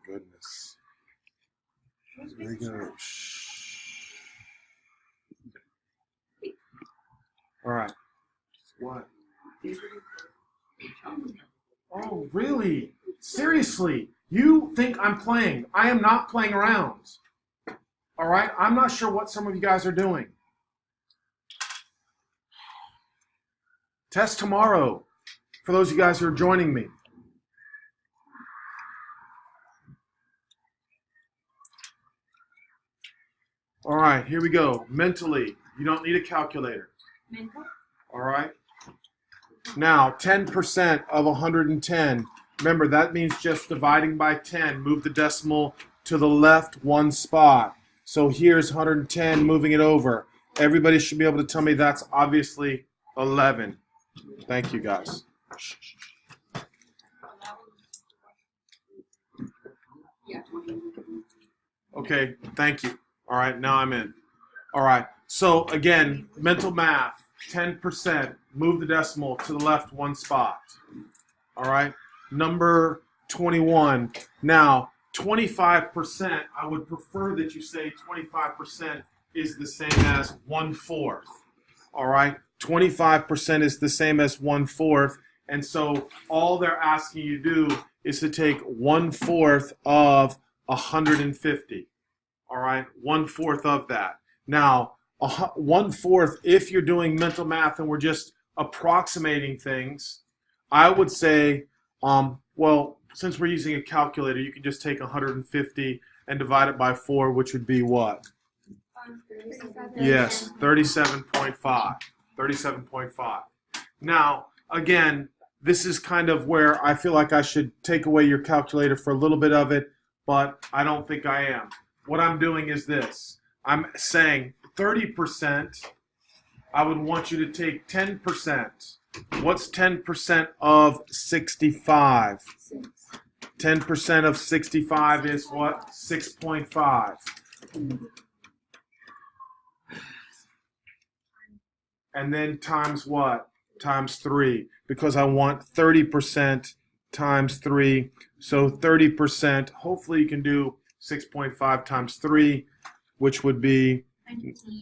goodness. Here we go. All right. What? Oh, really? Seriously? You think I'm playing? I am not playing around. All right? I'm not sure what some of you guys are doing. Test tomorrow for those of you guys who are joining me. All right, here we go. Mentally, you don't need a calculator. Mental? All right? Now, 10% of 110. Remember, that means just dividing by 10. Move the decimal to the left one spot. So here's 110, moving it over. Everybody should be able to tell me that's obviously 11. Thank you, guys. Okay, thank you. All right, now I'm in. All right, so again, mental math, 10%. Move the decimal to the left one spot. All right, number 21. Now, 25%, I would prefer that you say 25% is the same as 1/4. All right, 25% is the same as 1/4. And so all they're asking you to do is to take 1/4 of 150. All right, 1/4 of that. Now, 1/4, if you're doing mental math and we're just approximating things, I would say, well, since we're using a calculator, you can just take 150 and divide it by 4, which would be what? 37. Yes, 37.5. 37.5. Now, again, this is kind of where I feel like I should take away your calculator for a little bit of it, but I don't think I am. What I'm doing is this. I'm saying 30%, I would want you to take 10%. What's 10% of 65? 10% of 65 is what? 6.5. And then times what? Times 3. Because I want 30% times 3. So 30%, hopefully you can do 6.5 times 3, which would be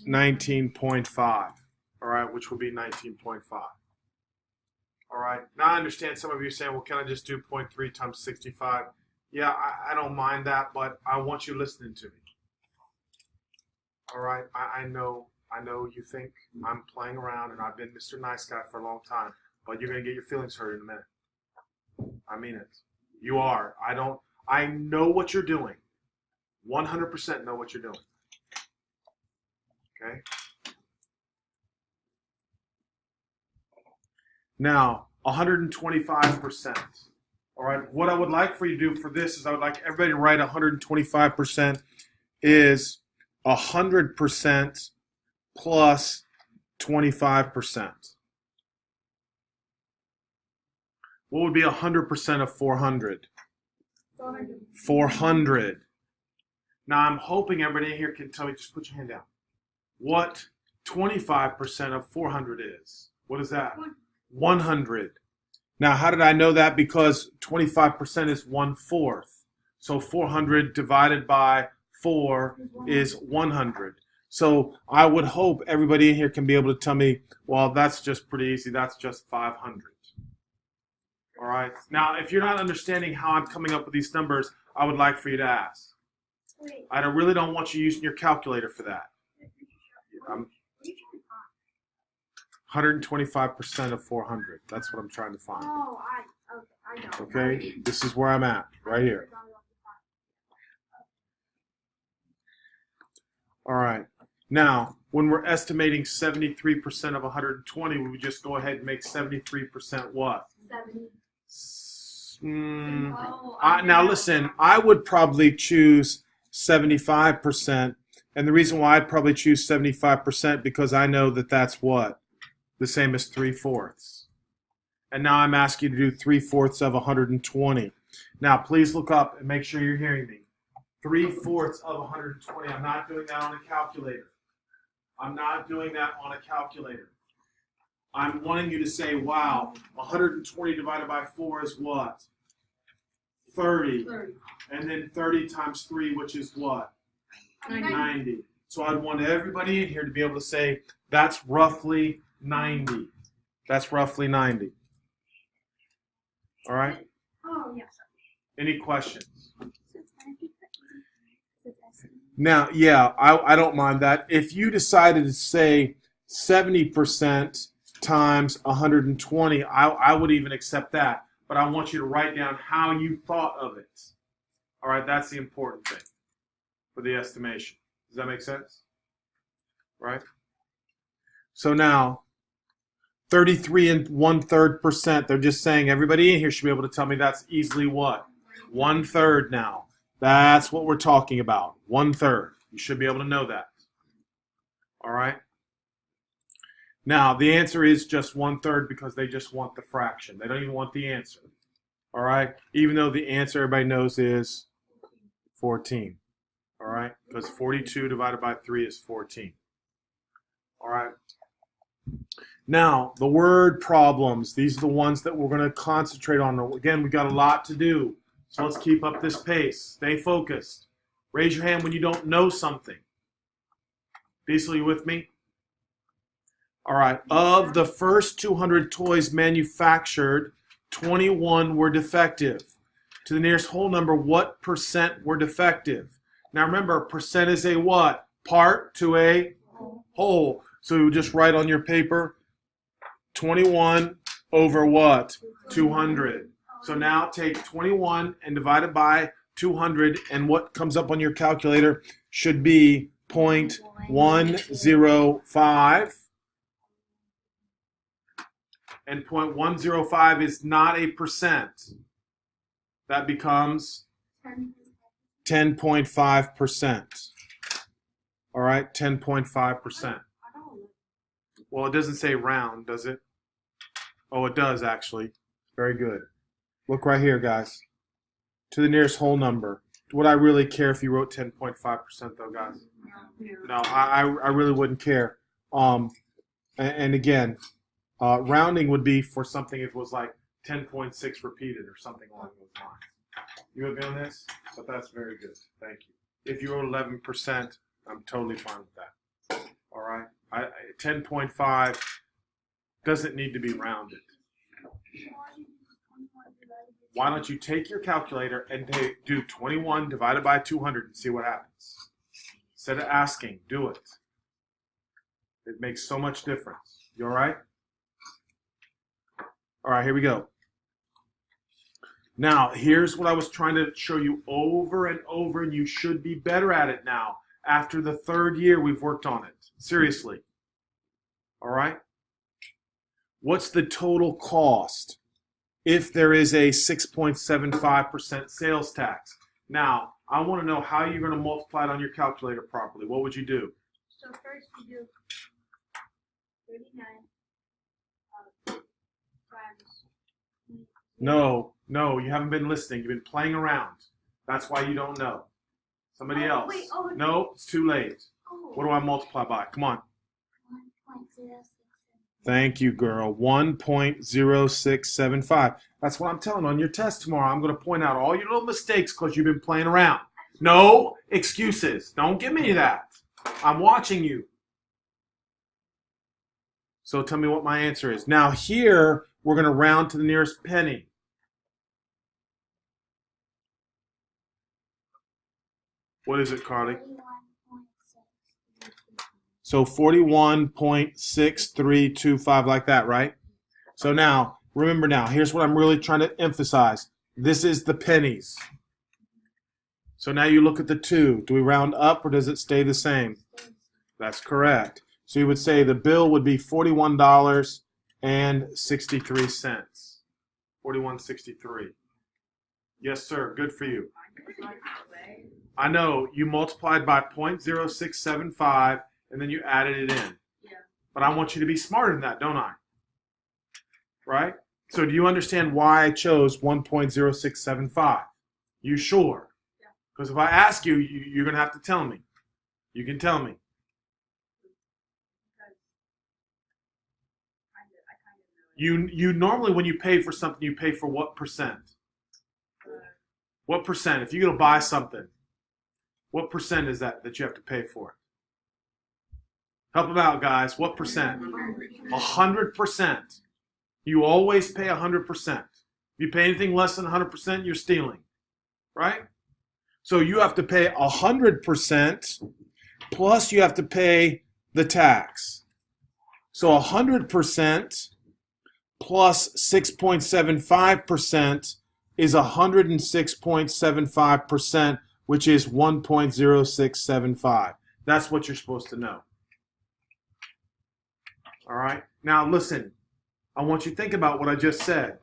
19.5. All right, which would be 19.5. All right, now I understand some of you saying, well, can I just do 0.3 times 65? Yeah, I don't mind that, but I want you listening to me. All right, I know you think I'm playing around and I've been Mr. Nice Guy for a long time, but you're going to get your feelings hurt in a minute. I mean it. You are. I know what you're doing. 100% know what you're doing. Okay? Now, 125%. All right, what I would like for you to do for this is I would like everybody to write 125% is 100% plus 25%. What would be 100% of 400? 400. Now, I'm hoping everybody here can tell me, just put your hand down, what 25% of 400 is. What is that? 100. Now, how did I know that? Because 25% is 1/4. So 400 divided by 4 is 100. So I would hope everybody in here can be able to tell me, well, that's just pretty easy. That's just 500. All right. Now, if you're not understanding how I'm coming up with these numbers, I would like for you to ask. I really don't want you using your calculator for that. 125% of 400. That's what I'm trying to find. Oh, I know. Okay, this is where I'm at, right here. All right. Now, when we're estimating 73% of 120, we would just go ahead and make 73% what? 70. Now, listen, I would probably choose 75%. And the reason why I'd probably choose 75% because I know that that's what? The same as 3/4. And now I'm asking you to do 3/4 of 120. Now, please look up and make sure you're hearing me. 3/4 of 120. I'm not doing that on a calculator. I'm not doing that on a calculator. I'm wanting you to say, wow, 120 divided by 4 is what? 30. And then 30 times 3, which is what? 90. So I'd want everybody in here to be able to say, that's roughly 90. That's roughly 90. All right? Oh, yes. Any questions? Now, yeah, I don't mind that. If you decided to say 70% times 120, I would even accept that. But I want you to write down how you thought of it. All right, that's the important thing for the estimation. Does that make sense? Right? So now, 33 1/3%. They're just saying everybody in here should be able to tell me that's easily what? 1/3 now. That's what we're talking about. 1/3. You should be able to know that. All right? Now, the answer is just 1/3 because they just want the fraction. They don't even want the answer. All right? Even though the answer everybody knows is 14. All right? Because 42 divided by 3 is 14. All right? Now, the word problems. These are the ones that we're going to concentrate on. Again, we've got a lot to do. So let's keep up this pace. Stay focused. Raise your hand when you don't know something. Diesel, you with me? All right. Of the first 200 toys manufactured, 21 were defective. To the nearest whole number, what percent were defective? Now remember, percent is a what? Part to a whole. So you just write on your paper, 21 over what? 200. So now take 21 and divide it by 200, and what comes up on your calculator should be 0.105. And 0.105 is not a percent. That becomes 10.5%. All right, 10.5%. Well, it doesn't say round, does it? Oh, it does actually. Very good. Look right here, guys. To the nearest whole number. Would I really care if you wrote 10.5% though, guys? No, I really wouldn't care. And again, rounding would be for something if it was like 10.6 repeated or something along those lines. You with me on this? But that's very good. Thank you. If you wrote 11%, I'm totally fine with that. All right? 10.5 doesn't need to be rounded. Why don't you take your calculator and do 21 divided by 200 and see what happens? Instead of asking, do it. It makes so much difference. You all right? All right, here we go. Now, here's what I was trying to show you over and over, and you should be better at it now. After the 3rd year, we've worked on it. Seriously. All right? What's the total cost if there is a 6.75% sales tax? Now, I want to know how you're going to multiply it on your calculator properly. What would you do? So first we do 39 times. No, you haven't been listening. You've been playing around. That's why you don't know. Somebody else. Wait, no, it's too late. Oh. What do I multiply by? Come on. 1.06. Thank you, girl. 1.0675. That's what I'm telling on your test tomorrow. I'm going to point out all your little mistakes because you've been playing around. No excuses. Don't give me that. I'm watching you. So tell me what my answer is. Now here, we're going to round to the nearest penny. What is it, Carly? 41.6. So 41.6325, like that, right? So now, remember now, here's what I'm really trying to emphasize. This is the pennies. So now you look at the 2. Do we round up or does it stay the same? That's correct. So you would say the bill would be $41.63. $41.63. Yes, sir. Good for you. I know. You multiplied by 0.0675 and then you added it in. Yeah. But I want you to be smarter than that, don't I? Right? So do you understand why I chose 1.0675? You sure? Yeah. Because if I ask you, you're going to have to tell me. You can tell me. You normally, when you pay for something, you pay for what percent? What percent? If you're going to buy something, what percent is that you have to pay for it? Help them out, guys. What percent? 100%. You always pay 100%. If you pay anything less than 100%, you're stealing, right? So you have to pay 100%, plus you have to pay the tax. So 100% plus 6.75% is 106.75%, which is 1.0675. That's what you're supposed to know. All right? Now listen, I want you to think about what I just said.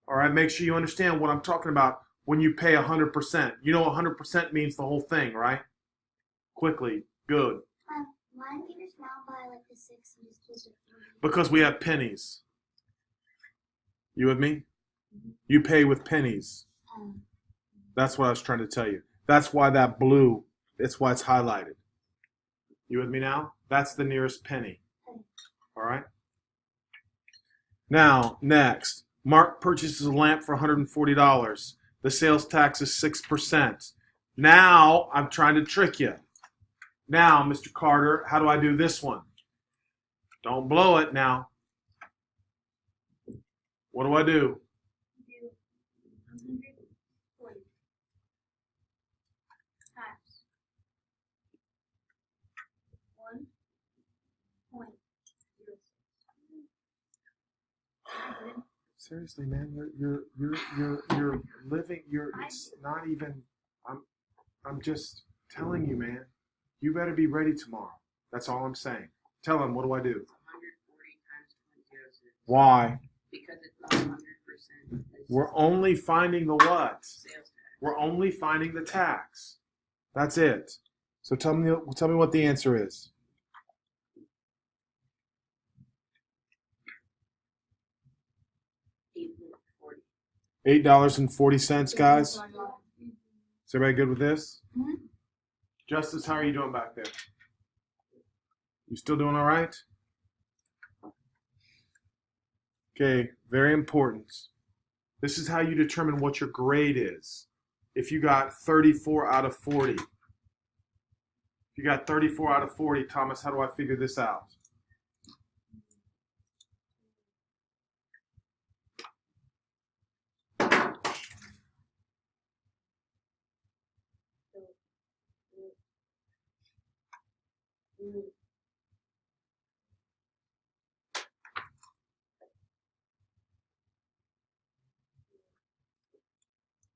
All right? Make sure you understand what I'm talking about when you pay 100%. You know 100% means the whole thing, right? Quickly. Good. Why don't you just round by like the 6 and just use it? Because we have pennies. You with me? You pay with pennies. That's what I was trying to tell you. That's why that blue, that's why it's highlighted. You with me now? That's the nearest penny. All right? Now, next, Mark purchases a lamp for $140. The sales tax is 6%. Now, I'm trying to trick you. Now, Mr. Carter, how do I do this one? Don't blow it now. What do I do? Do 140 times 1.06. Seriously, man, you're living. It's not even. I'm just telling you, man. You better be ready tomorrow. That's all I'm saying. Tell him, what do I do? 140 times 0.06. Why? Because it's not 100%. We're only finding the what? Sales tax. We're only finding the tax. That's it. So tell me what the answer is. $8.40, guys. Is everybody good with this? Mm-hmm. Justice, how are you doing back there? You still doing all right? Okay, very important. This is how you determine what your grade is. If you got 34 out of 40. If you got 34 out of 40, Thomas, how do I figure this out?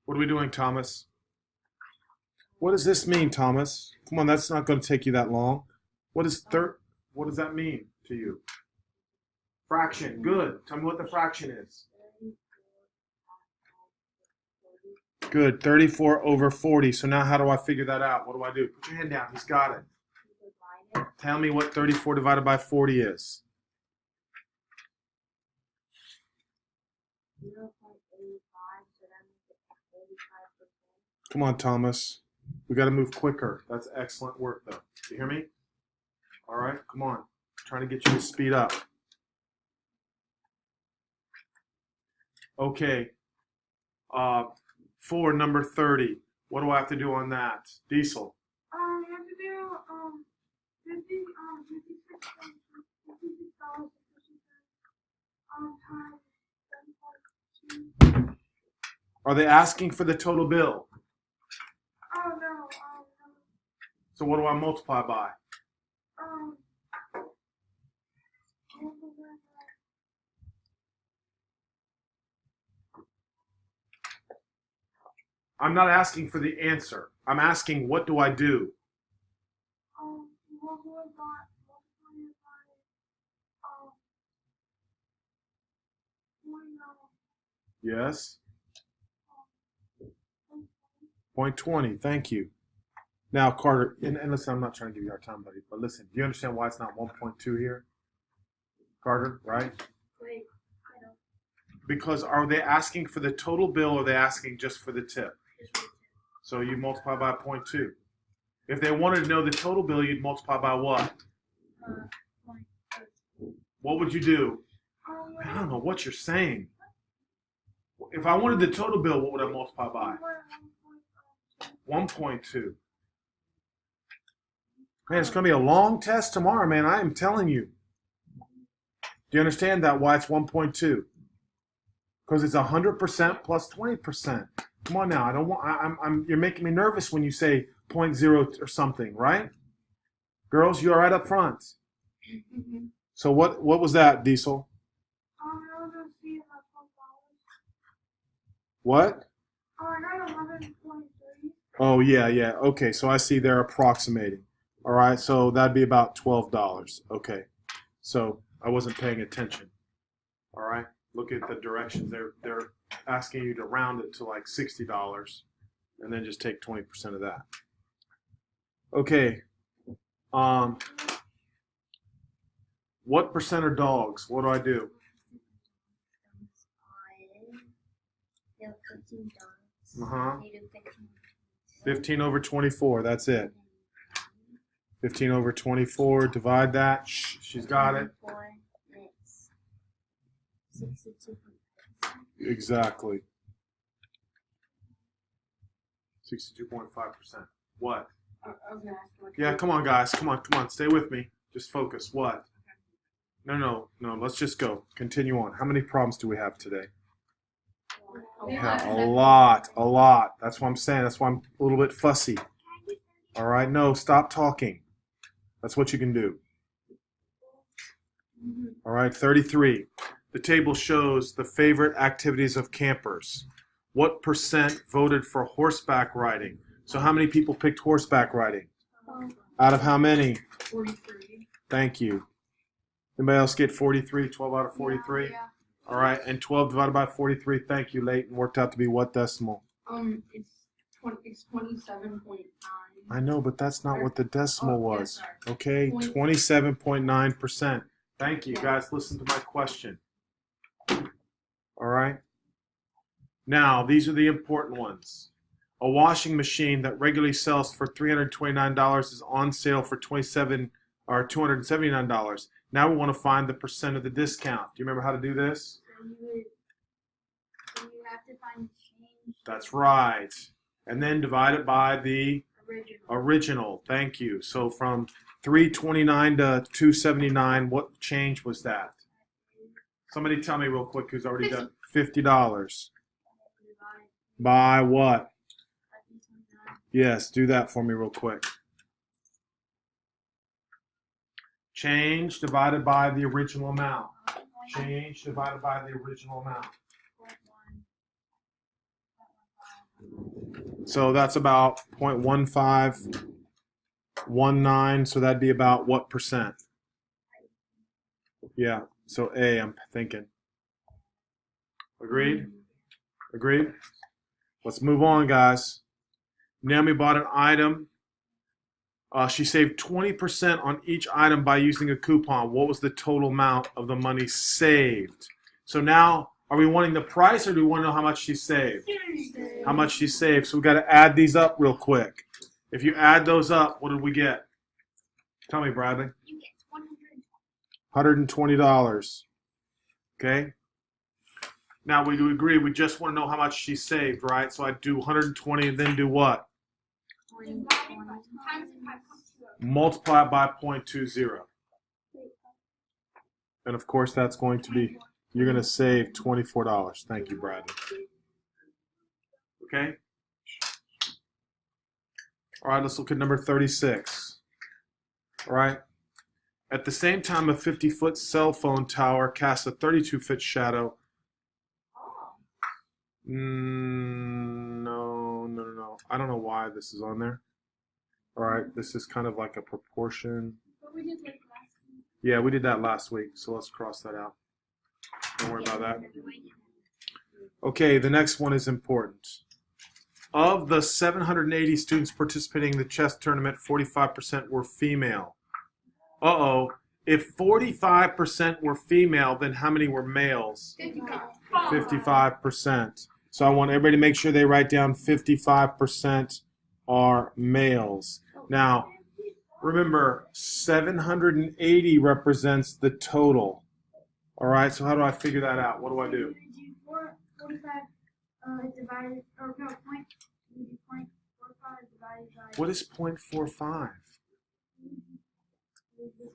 What are we doing, Thomas? What does this mean, Thomas? Come on, that's not going to take you that long. What does that mean to you? Fraction. Good. Tell me what the fraction is. Good. 34 over 40. So now how do I figure that out? What do I do? Put your hand down. He's got it. Tell me what 34 divided by 40 is. 0.85, so that makes it 85%. Come on, Thomas. We got to move quicker. That's excellent work, though. You hear me? All right, come on. I'm trying to get you to speed up. Okay. For number 30, what do I have to do on that? Diesel. You have to do $56 times 7.2. Are they asking for the total bill? Oh no. So what do I multiply by? I'm not asking for the answer. I'm asking, what do I do? Yes. 0.20. Thank you. Now, Carter, and listen, I'm not trying to give you our time, buddy, but listen, do you understand why it's not 1.2 here? Carter, right? Wait, I don't. Because are they asking for the total bill or are they asking just for the tip? So you multiply by 0.2. If they wanted to know the total bill, you'd multiply by what? 0.2. What would you do? I don't know what you're saying. If I wanted the total bill, what would I multiply by? 1.2. Man, it's going to be a long test tomorrow, man. I am telling you. Do you understand that? Why it's 1.2? Because it's 100% plus 20%. Come on now. I don't want. You're making me nervous when you say 0.0 or something, right? Girls, you are right up front. So what was that, Diesel? What? I got 123. Oh, yeah. Okay, so I see they're approximating. All right, so that'd be about $12. Okay, so I wasn't paying attention. All right, look at the directions. They're asking you to round it to like $60 and then just take 20% of that. Okay, what percent are dogs? What do I do? There were 15 dogs. Uh-huh. They do 15 over 24, that's it. 15 over 24, divide that. Shh, she's got it. 24, and it's 62. Exactly. 62.5%. What? I was gonna ask what. Yeah, come on, guys. Come on. Stay with me. Just focus. What? No. Let's just go. Continue on. How many problems do we have today? Yeah, a lot. That's what I'm saying. That's why I'm a little bit fussy. All right, no, stop talking. That's what you can do. All right, 33. The table shows the favorite activities of campers. What percent voted for horseback riding? So how many people picked horseback riding? Out of how many? 43. Thank you. Anybody else get 43? 12 out of 43? Yeah. All right, and 12 divided by 43, thank you, Leighton, worked out to be what decimal? It's 27.9. I know, but that's not what the decimal Oh, yeah, was. sorry. Okay, 27.9%. Thank you, guys. Listen to my question. All right. Now, these are the important ones. A washing machine that regularly sells for $329 is on sale for $279. Now we want to find the percent of the discount. Do you remember how to do this? So you have to find the change. That's right. And then divide it by the Original. original. Thank you. So from 329 to 279, what change was that? Somebody tell me real quick who's already done $50. By what? Yes, do that for me real quick. Change divided by the original amount. Change divided by the original amount. So that's about 0.1519. So that'd be about what percent? Yeah. So A, I'm thinking. Agreed? Agreed? Let's move on, guys. Naomi bought an item. She saved 20% on each item by using a coupon. What was the total amount of the money saved? So now, are we wanting the price or do we want to know how much she saved? How much she saved. So we got to add these up real quick. If you add those up, what did we get? Tell me, Bradley. You get $120. Okay. Now we do agree. We just want to know how much she saved, right? So I do 120 and then do what? Multiply by 0.20. And of course, that's going to be, you're going to save $24. Thank you, Bradley. Okay? All right, let's look at number 36. All right. At the same time, a 50-foot cell phone tower casts a 32-foot shadow. No. I don't know why this is on there. All right, this is kind of like a proportion. But we did like last week. Yeah, we did that last week, so let's cross that out. Don't worry about that. Okay, the next one is important. Of the 780 students participating in the chess tournament, 45% were female. Uh-oh. If 45% were female, then how many were males? 55%. So I want everybody to make sure they write down 55% are males. Now, remember, 780 represents the total. All right, so how do I figure that out? What do I do? 45 Divided, or no, maybe 0.45 divided by. What is 0.45?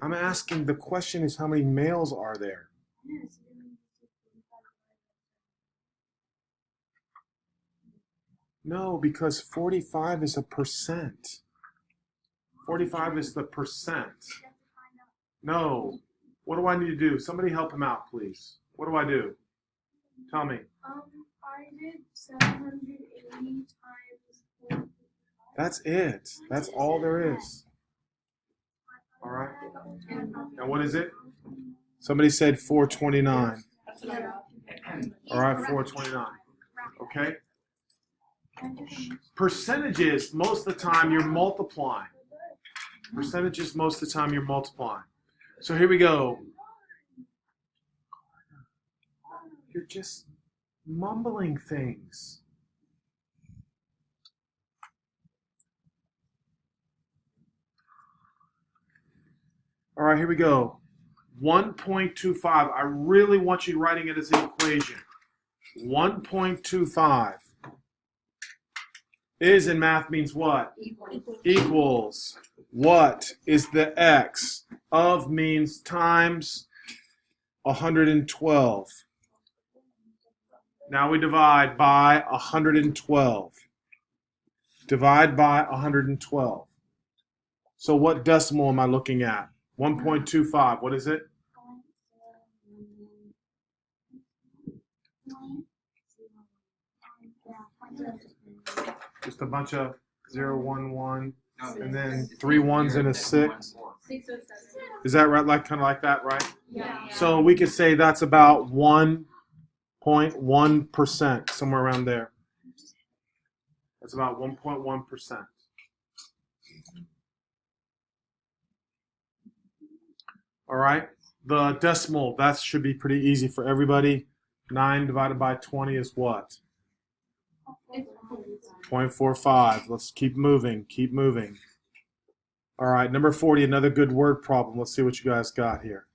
I'm asking, the question is how many males are there? Yes, it means it's 45 No, because 45 is a percent. 45 is the percent. divided by. You have to find out. No. What do I need to do? Somebody help him out, please. What do I do? Tell me. I did 780 times 455. That's it. That's all there is. All right. And what is it? Somebody said 429. That's what I got. All right, 429. Okay? Percentages, most of the time you're multiplying. Percentages, most of the time you're multiplying. So here we go. You're just mumbling things. All right, here we go. 1.25. I really want you writing it as an equation. 1.25 is in math means what? Equals. What is the x? Of means times 112. Now we divide by 112. Divide by 112. So what decimal am I looking at? 1.25. What is it? Just a bunch of 0, 1, 1, and then 3 ones and a 6. 607. Is that right? Like kind of like that, right? Yeah. So we could say that's about 1.1%, somewhere around there. That's about 1.1%. All right. The decimal, that should be pretty easy for everybody. 9 divided by 20 is what? 0.45. Let's keep moving. Keep moving. All right. Number 40, another good word problem. Let's see what you guys got here.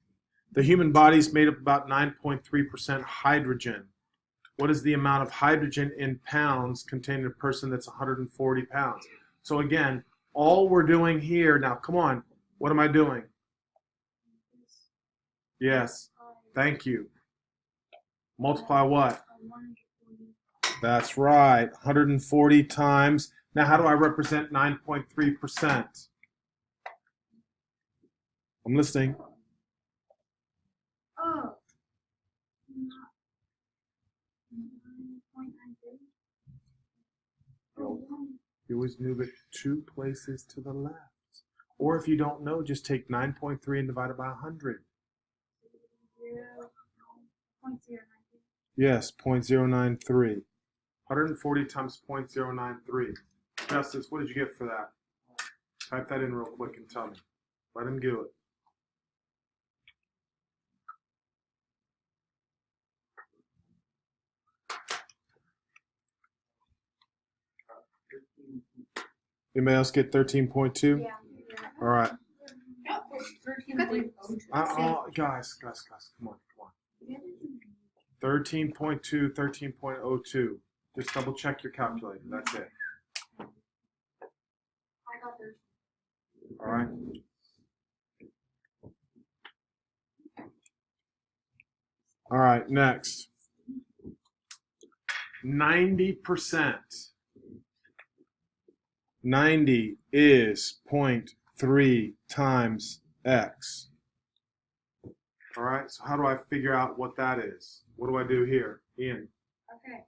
The human body is made up about 9.3% hydrogen. What is the amount of hydrogen in pounds contained in a person that's 140 pounds? So again, all we're doing here, now come on, what am I doing? Yes, thank you. Multiply what? That's right, 140 times. Now how do I represent 9.3%? I'm listening. Oh. You always move it 2 places to the left. Or if you don't know, just take 9.3 and divide it by 100. Yes, 0.093. 140 times 0.093. Justice, what did you get for that? Type that in real quick and tell me. Let him do it. Anybody else get 13.2? Yeah. All right. 13.02. Guys, come on. 13.2, 13.02. Just double check your calculator. That's it. I got 13. All right. All right, next. 90%. 90 is 0.3 times x. All right, so how do I figure out what that is? What do I do here? Ian? Okay.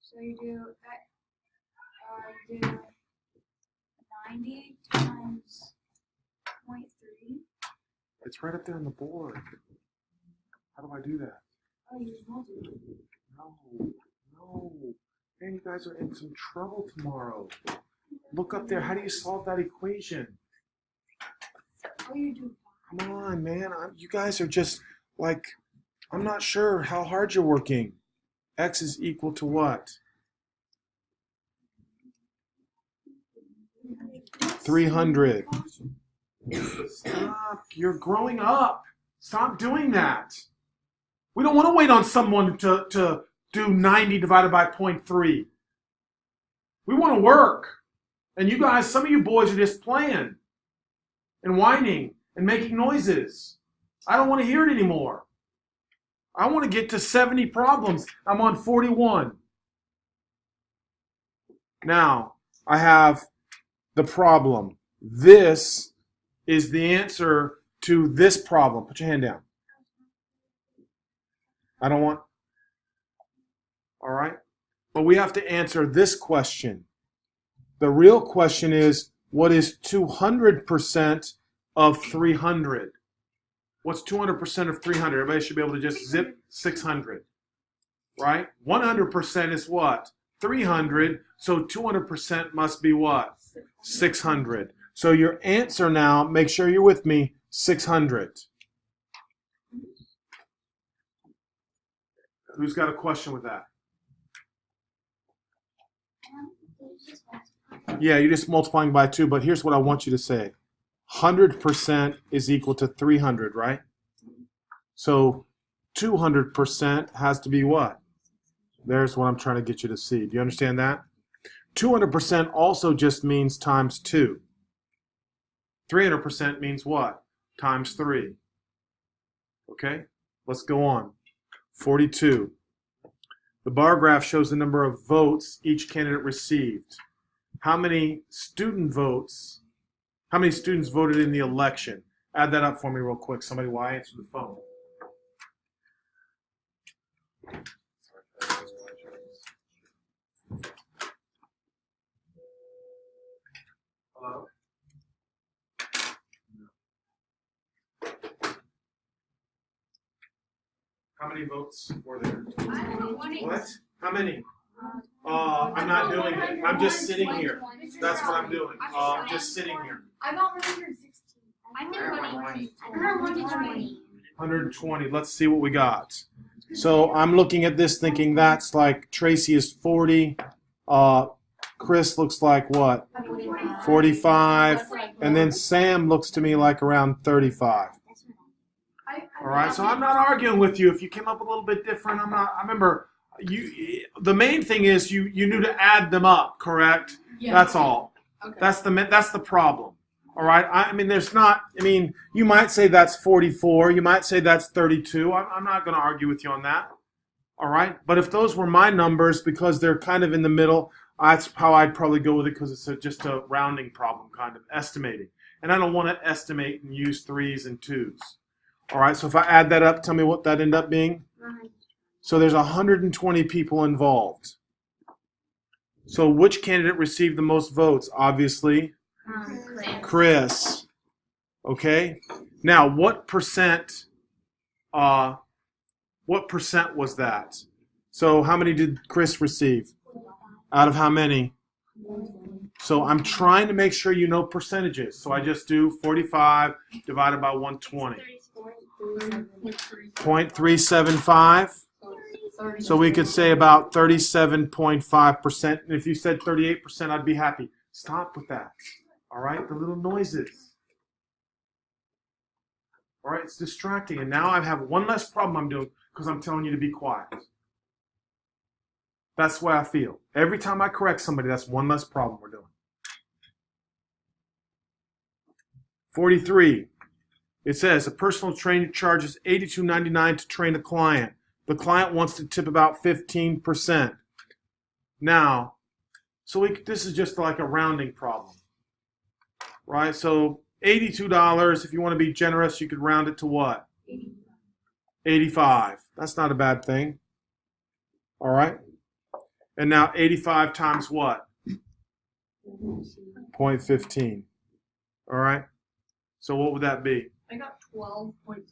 So you do that. Do 90 times 0.3. It's right up there on the board. How do I do that? Oh, you multiply. No. Man, you guys are in some trouble tomorrow. Look up there. How do you solve that equation? Oh, you do. Come on, man. You guys are just like, I'm not sure how hard you're working. X is equal to what? 300. Stop. You're growing up. Stop doing that. We don't want to wait on someone to do 90 divided by 0.3. We want to work. And you guys, some of you boys are just playing and whining and making noises. I don't want to hear it anymore. I want to get to 70 problems. I'm on 41. Now, I have the problem. This is the answer to this problem. Put your hand down. I don't want... All right? But we have to answer this question. The real question is, what is 200% of 300? What's 200% of 300? Everybody should be able to just zip 600. Right? 100% is what? 300. So 200% must be what? 600. So your answer now, make sure you're with me, 600. Who's got a question with that? Yeah, you're just multiplying by 2, but here's what I want you to say. 100% is equal to 300, right? So 200% has to be what? There's what I'm trying to get you to see. Do you understand that? 200% also just means times 2. 300% means what? Times 3. Okay? Let's go on. 42. The bar graph shows the number of votes each candidate received. How many students voted in the election? Add that up for me real quick. Somebody, while I answer the phone. Hello? How many votes were there? What? How many? I'm not doing it. I'm just sitting here. That's what I'm doing. I'm just sitting here. I got 116. I think 120. 120. Let's see what we got. So I'm looking at this thinking that's like Tracy is 40. Chris looks like what? 45. And then Sam looks to me like around 35. All right, so I'm not arguing with you. If you came up a little bit different, I'm not. I remember you. The main thing is you knew to add them up, correct? Yeah. That's all. Okay. That's the problem. All right. I mean, there's not. I mean, you might say that's 44. You might say that's 32. I'm not going to argue with you on that. All right. But if those were my numbers, because they're kind of in the middle, that's how I'd probably go with it, because it's just a rounding problem, kind of estimating. And I don't want to estimate and use 3s and 2s. All right, so if I add that up, tell me what that ended up being. So there's 120 people involved. So which candidate received the most votes? Obviously, Chris. Okay. Now, what percent was that? So how many did Chris receive? Out of how many? So I'm trying to make sure you know percentages. So I just do 45 divided by 120. 0.375. So we could say about 37.5%. And if you said 38%, I'd be happy. Stop with that. All right? The little noises. All right? It's distracting. And now I have one less problem I'm doing because I'm telling you to be quiet. That's the way I feel. Every time I correct somebody, that's one less problem we're doing. 43. It says a personal trainer charges $82.99 to train a client. The client wants to tip about 15%. Now, this is just like a rounding problem, right? So $82, if you want to be generous, you could round it to what? 85. That's not a bad thing. All right? And now 85 times what? 0.15. All right? So what would that be? I got 12.75.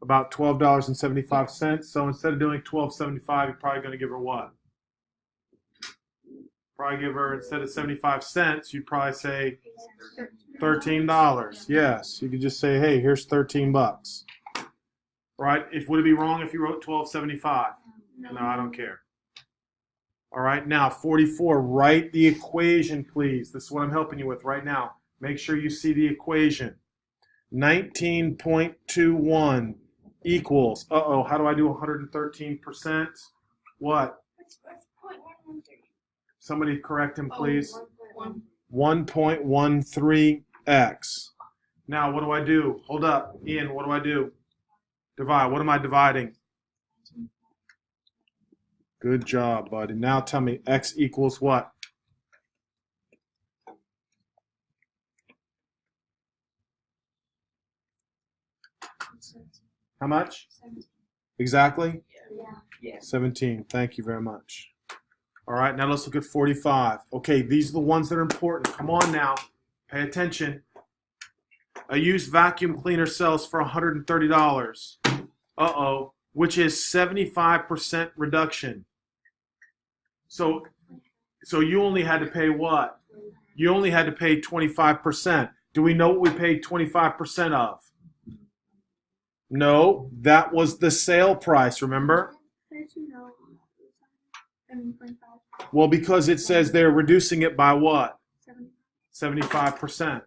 About $12.75. So instead of doing $12.75, you're probably going to give her what? Probably give her, instead of 75 cents, you'd probably say $13. Yes, you could just say, hey, here's 13 bucks. Right? Would it be wrong if you wrote $12.75? No, I don't care. All right, now 44, write the equation, please. This is what I'm helping you with right now. Make sure you see the equation. 19.21 equals, how do I do 113%? What? What's 0.113? Somebody correct him, please. 1. 1.13x. Now, what do I do? Hold up. Ian, what do I do? Divide. What am I dividing? Good job, buddy. Now tell me, x equals what? How much? 17. Exactly? Yeah. 17. Thank you very much. All right, now let's look at 45. Okay, these are the ones that are important. Come on now. Pay attention. A used vacuum cleaner sells for $130. Uh-oh. Which is 75% reduction. So you only had to pay what? You only had to pay 25%. Do we know what we paid 25% of? No, that was the sale price, remember? Well, because it says they're reducing it by what? 75%.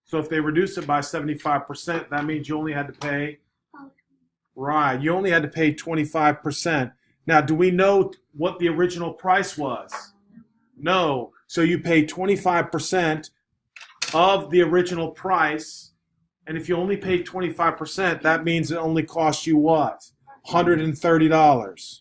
So if they reduce it by 75%, that means you only had to pay, right, you only had to pay 25%. Now, do we know what the original price was? No. So you pay 25% of the original price. And if you only paid 25%, that means it only cost you what? $130.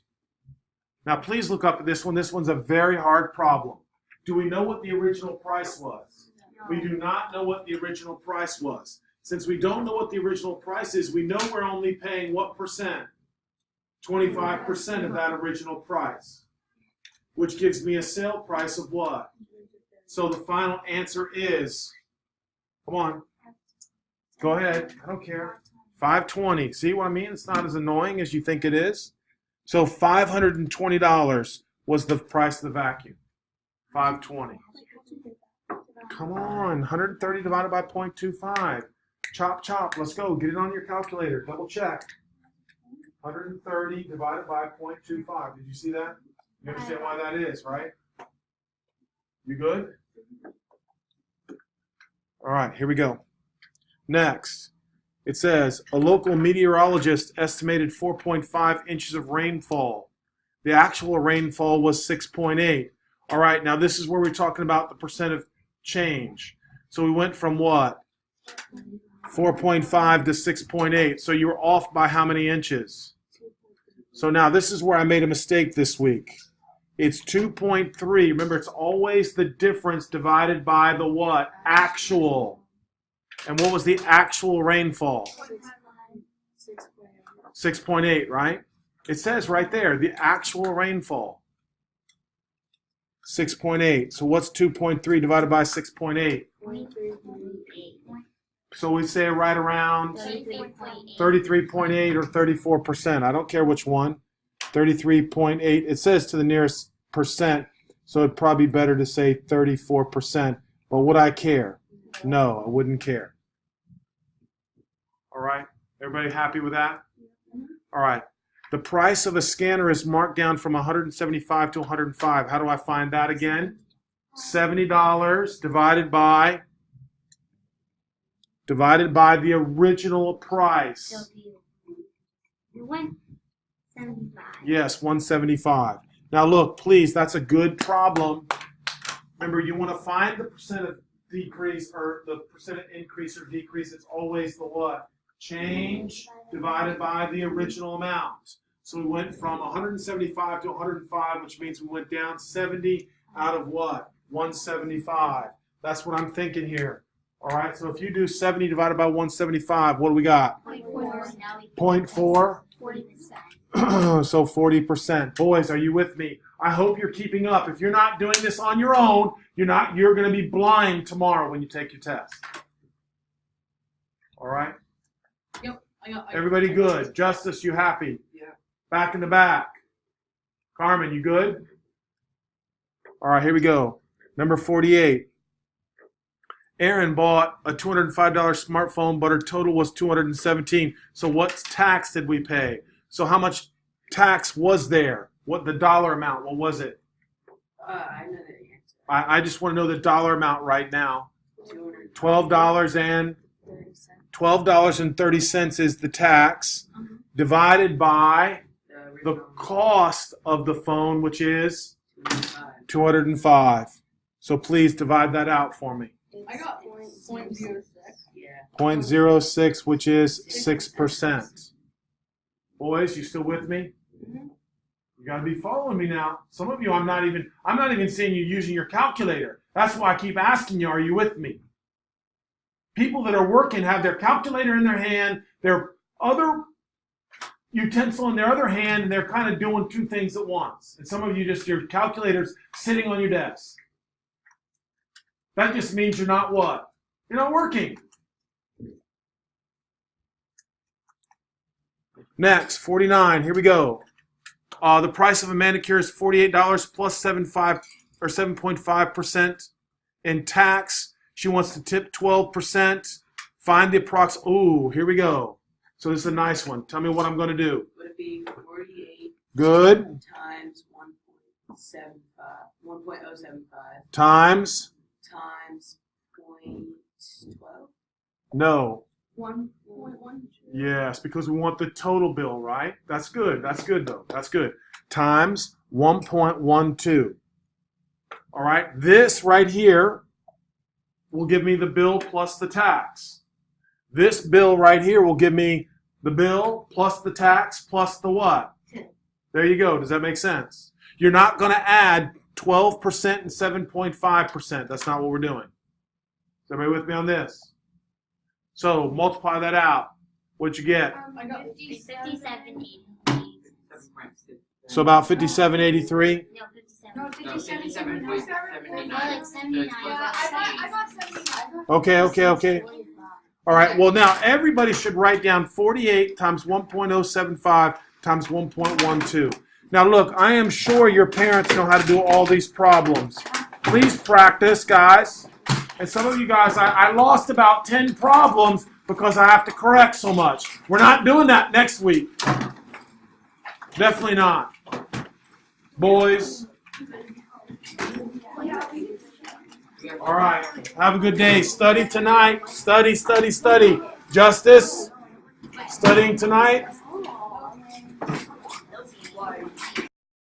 Now, please look up at this one. This one's a very hard problem. Do we know what the original price was? We do not know what the original price was. Since we don't know what the original price is, we know we're only paying what percent? 25% of that original price, which gives me a sale price of what? So the final answer is, come on. Go ahead. I don't care. $520. See what I mean? It's not as annoying as you think it is. So $520 was the price of the vacuum. $520. Come on. 130 divided by 0.25. Chop, chop. Let's go. Get it on your calculator. Double check. 130 divided by 0.25. Did you see that? You understand why that is, right? You good? All right. Here we go. Next, it says, a local meteorologist estimated 4.5 inches of rainfall. The actual rainfall was 6.8. All right, now this is where we're talking about the percent of change. So we went from what? 4.5 to 6.8. So you were off by how many inches? So now this is where I made a mistake this week. It's 2.3. Remember, it's always the difference divided by the what? Actual. And what was the actual rainfall? 6.8, right? It says right there, the actual rainfall. 6.8. So what's 2.3 divided by 6.8? 23.8. So we say right around 33.8 or 34%. I don't care which one. 33.8. It says to the nearest percent, so it'd probably be better to say 34%. But would I care? No, I wouldn't care. All right. Everybody happy with that? All right. The price of a scanner is marked down from $175 to $105. How do I find that again? $70 divided by the original price. Yes, 175. Now look, please, that's a good problem. Remember, you want to find the percent of decrease or the percent of increase or decrease. It's always the what? Change divided by the original amount. So we went from 175 to 105, which means we went down 70 out of what? 175. That's what I'm thinking here. All right, so if you do 70 divided by 175, what do we got? 0.4. 40%. So 40%. Boys, are you with me? I hope you're keeping up. If you're not doing this on your own, you're going to be blind tomorrow when you take your test. All right? Yep. Everybody good? Justice, you happy? Yeah. Back in the back. Carmen, you good? All right, here we go. Number 48. Erin bought a $205 smartphone, but her total was $217. So what tax did we pay? So how much tax was there? What the dollar amount? What was it? I know the answer. I just want to know the dollar amount right now. $12.30 is the tax, divided by the cost of the phone, which is 205. 205. So please divide that out for me. I got 0.06. Yeah. 0.06, which is 6%. Boys, you still with me? Mhm. You got to be following me now. Some of you, I'm not even seeing you using your calculator. That's why I keep asking you, are you with me? People that are working have their calculator in their hand, their other utensil in their other hand, and they're kind of doing two things at once. And some of you just, your calculator's sitting on your desk. That just means you're not what? You're not working. Next, 49. Here we go. The price of a manicure is $48 plus 7.5% in tax. She wants to tip 12%. Find the approximate. Ooh, here we go. So this is a nice one. Tell me what I'm going to do. Would it be 48 Good. times 1.075 Times. times 0.12? No. 1.12. Yes, because we want the total bill, right? That's good. That's good, though. That's good. Times 1.12. All right. This right here will give me the bill plus the tax. This bill right here will give me the bill plus the tax plus the what? 10. There you go. Does that make sense? You're not going to add 12% and 7.5%. That's not what we're doing. Is everybody with me on this? So multiply that out. What'd you get? I got 57.80. So about 57.83. No, 57.79. No, 79. Like 79. I got 79. Okay. All right. Well, now everybody should write down 48 times 1.075 times 1.12. Now, look, I am sure your parents know how to do all these problems. Please practice, guys. And some of you guys, I lost about 10 problems because I have to correct so much. We're not doing that next week. Definitely not. Boys. All right. Have a good day. Study tonight. Study. Justice. Studying tonight.